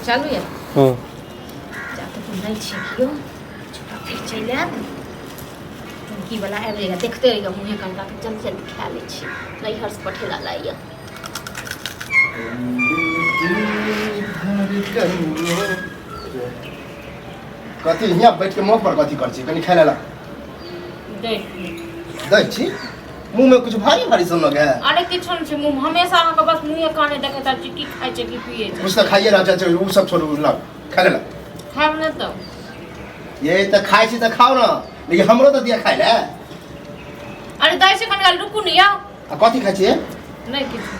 चलू ये हां जाते तो नहीं छिकियो छोटा फिर चले आत की वाला आबि जाएगा देखते रहिए मुँहे कनका तो जल्दी जल्दी खा ले छी नहीं हर्ष पठेला लाइए कथी यहाँ बैठ के मुँह पर कथी कर छी कनी खाए ला दे दै छी मुँह में कुछ भारी भारी सुन लगे अरे किछो नहीं मुँह हमेशा अहाँ के बस मुँहे काने देखे त की खाइ छै की पिए छै कुछ तो खाइए रहा चाहे वो सब छोड़ो ला खा ले ला खाब न तो ये तो खाई छी तो खाओ ना लेकिन हमरो तो दिया खाए ले अरे दाई से कनी रुकू नहीं आओ कथी खाई छी नहीं किछो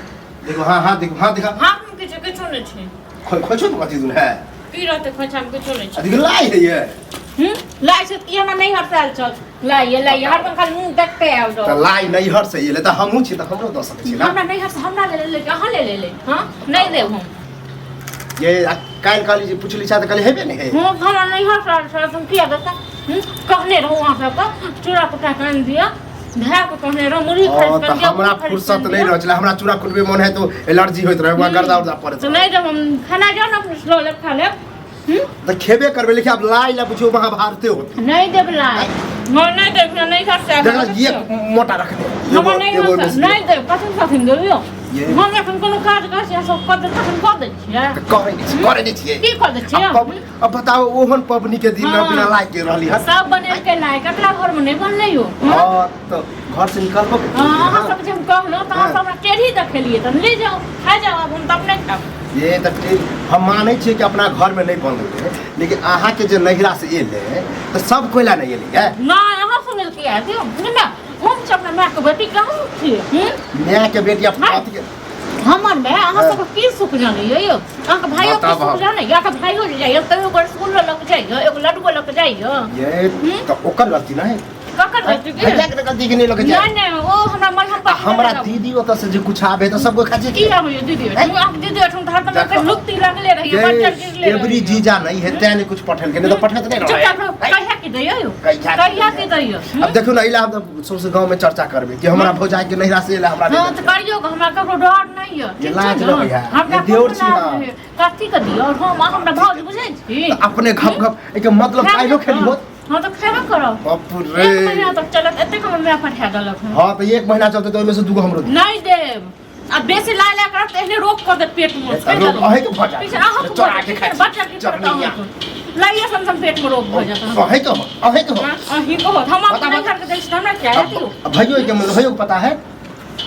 देखो हाँ देखो हाँ दिखा हाँ किछो नहीं छै खोचो तो कथी दून है की रहते खोचा में किछो नहीं छै अधिक लाई है ये लाई से ये हमरा नहीं हरसाल चल लाई हर दिन खाली मुंह देखते आओ तो लाई नहीं हर से ये ले तो हमहू छी तो हमरो दो सकते छी ना हमरा नहीं हरस हमरा ले कहां ले हां नहीं देब हम ये काल काली जी पूछली छा तो कल हेबे नहीं है हां हमरा नहीं हरस तुम किया देता कहने रहो वहां सब का चूड़ा कुटा कान दिया भै को कहने रहो मुरी खरीद कर तो हमरा फुर्सत नहीं रहला हमरा चूड़ा कुटबे मन है तो एलर्जी होत रहे वहां गर्दा उर्दा पड़े तो नहीं जब हम खाना जाओ ना स्लो ले खा ले तो खेबे करबे लेकिन अब लाई ला पूछो महाभारते होते नहीं देब लाई नहीं देब नहीं खर्चा देखा ये मोटा रख दे हम नहीं देब कसम से देबियो हम अपन कोनो काज कर से सब कर देत हम कर दै छियै करे नहीं छिए की कर दै छियै अब बताओ ओहन पबनी के दिन में बिना लाइक के रहली है सब बने के लायक कतला घर में नहीं बनले हो हां तो घर से निकलबो हां सब जे हम कहलो त अहाँ सब टेढ़ी देखेलिए त ले जाओ खा जाओ अब हम तब नहीं खाब ये तक हम माने छी कि अपना घर में नहीं बनले लेकिन आहा के जो नहिरा से एले तो सब कोइला नहीं एले है ना अहाँ सुनल के आती ना हम अपना मां के बेटी कहूं छी मां के बेटी अपना अथी हमर में अहाँ सब की सुख जाने यो अहाँ के भाइयो के सुख जाने या के भाइयो जाइयो त एगो स्कूल लग जाइयो एगो लड्डू लग जाइयो ये तो ओकर गलती ना है ककर गलती के भैया के गलती के नहीं लगे जाए नहीं ओ हमरा मलहम पर हमरा दीदी ओत से जो कुछ आवे तो सबको खा जे की आवे दीदी तुम आप दीदी तुम धर तुम के लुक्ति लगले रहियो बच्चा गिरले एवरी जीजा नहीं है तेने कुछ पठल के नहीं तो पठत नहीं रहे कहिया की दैयो कहिया की दैयो अब देखो ना इला हम सबसे गांव में चर्चा करबे कि हमरा भौजाई के नहिरा से एला हमरा हां तो करियो हमरा ककरो डर नहीं है ये लाज लगे है ये देवर छी ना कथि के दियो हम हमरा भौज बुझै छी अपने घप घप एक मतलब काइलो खेली होत हां तो खेबे करो बाप रे 1 महीना तक चलत एते कम में पठा देलक हां तो 1 महीना चलते तो ओमे से दूगो हमरो नहीं देब अब बेसी ला करत एहने रोक कर दे पेट में अहे के भजा चोरा के खाई बच्चा के चटनिया लाइए सम पेट में रोक हो जाता अहे तो अही को हम अपने घर के देख हमरा क्या है भइयो के भइयो को पता है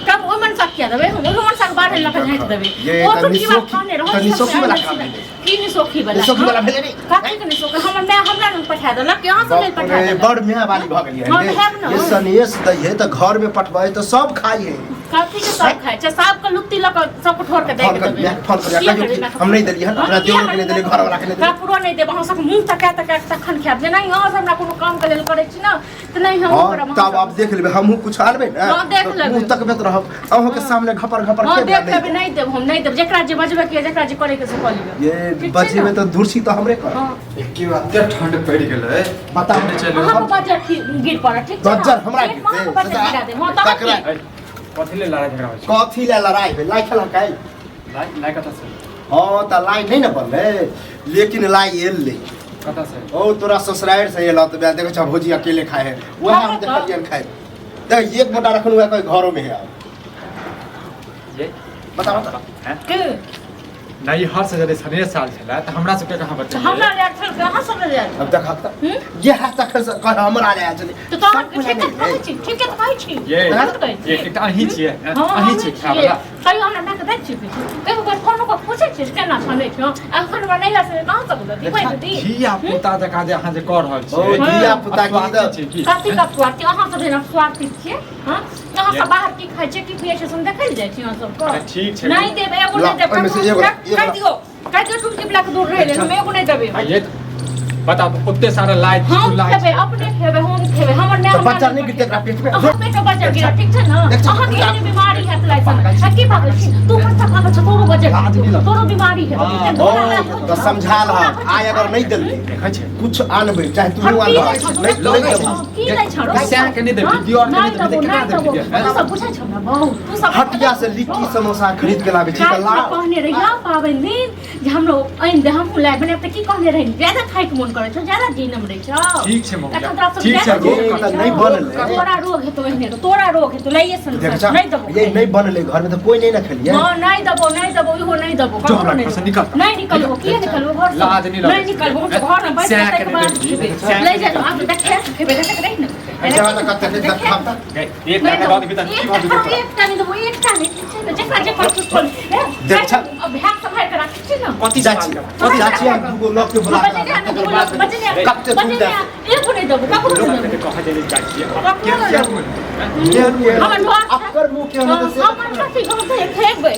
कब वो मन सक क्या देबे वो मन सक बाहर लगा जाइत देबे वो तो की बात कहने रहो तनी सोखी वाला काम की नि सोखी वाला भेले नहीं काकी के नि सोखी हमरा न पठा देलक यहां से ले पठा देलक बड़ मियां वाली भ गेली है ये सनेस दै है तो घर में पठवाए तो सब खाइए काकी के सब खाए छै सब के लुक्ति लक सब को ठोर के दे देबे फोन कर हम नहीं देलिए हमरा देवर के नहीं देलिए घर वाला के नहीं देलिए पूरा नहीं देब हम सब मुंह तका तखन खाब जे नहीं हां हमरा कोनो काम के लेल करे छी ना त नहीं हम करब तब आप देख लेबे हमहू कुछ आलबे ना हां देख लेबे मुंह तकबे रहब अहों के सामने घपर हां देख लेबे नहीं देब हम नहीं देब जेकरा जे बजबे के जेकरा जे करे के से कऽ लेबे ये बजेबे तो दूरसी तो हमरे कर हां की बात ते ठंड पड़ गेलै बता चलो हम बजर गिर पड़ ठीक छै बजर हमरा गिरते हां तब कथी ले लड़ाई झगड़ा होय कथी ले लड़ाई भेल लाई खेला काई लाई कथा से हां त लाई नहीं न बनले लेकिन लाई एले कथा से ओ तोरा ससुराल से एला त देखो छ भोजी अकेले खाए है वह हम देखलियन खाए देख एक मोटा रखनु है कोई घरों में है ये बता हैं के नहीं हर से जदे सने साल छला त हमरा सबके कहां बता हमरा ले छल कहां सब ले जाय अब देखा त ये हाथ तक कर हमरा ले चले तो ठीक है कहै छी ठीक है कहै छी ये एकटा अही छियै अही छी खावला कहियो हमरा ना के दै छी एगो बार फोन को पूछै छी केना छले छ अखन हमरा नहीं से कहां सब दती कोइ दती धिया पुता जका जे अहाँ जे कर रहल छी ओ धिया पुता की कथि का स्वार्थ अहाँ सब जेना स्वार्थी छियै हां अहाँ सब बाहर की खाइ छै की पियै छै सुन देखै जाइ छी अहाँ सब को ठीक छै नहीं देबे एगो नहीं देबे काट दियो तुम के ब्लैक दूर रहे हम एगो नहीं देबे ये बताओ तो ओते सारा लाइट हम खेबे अपने खेबे हम खेबे हमर नै तो बच्चा नहीं गिरते एकरा पेट में हमें तो बच्चा गिरा ठीक छै न देख, अहाँ के एहन बीमारी है लाइसन की पागल छी तू मत पागल छ तोरो बच्चा तोरो बीमारी है तो समझा रहा आय अगर नहीं दिलती देखै छै कुछ आनबे चाहे तू आनबे नहीं देबो की नै छ रो श्याम के नहीं दे वीडियो और नहीं दे केना दे वीडियो तू सब बुझै छ न बहु तू सब हटिया से लिट्टी समोसा खरीद के लाबे छी ला कहने रहिया पाबन दिन जे हमरो आइन दे हम लाइ बने त की कहने रहि ज्यादा खाइ के मन करे छ ज्यादा जी नमरे छ ठीक छै मम्मी ठीक छै नहीं बनल तोरा रोग है तो एहने तोरा रोग है तो लाइए संसार नहीं दबो ये नहीं बनले घर में तो कोई नहीं ना खेलिए हां नहीं दबो इहो नहीं दबो ककरो नहीं निकलबो की निकलबो घर लाज नहीं निकलबो घर में बैठ के बाद ले जा आप देखे खेबे देख रही न अच्छा तो कते एक टाका दो भीतर की भाव दो एक टानी दबो एक टानी जकरा जे कर खोल अब हैक सफाई करा छी न कति चाची हम दुगो लोग के बुला बच्चे एक नहीं दबो ककरो नहीं कहा दे चाची क्या हमर अक्कर मुंह के होने से हमर कथि कहते खेबे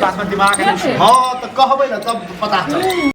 पास में दिमाग है हां तो कहबे ना तब पता चल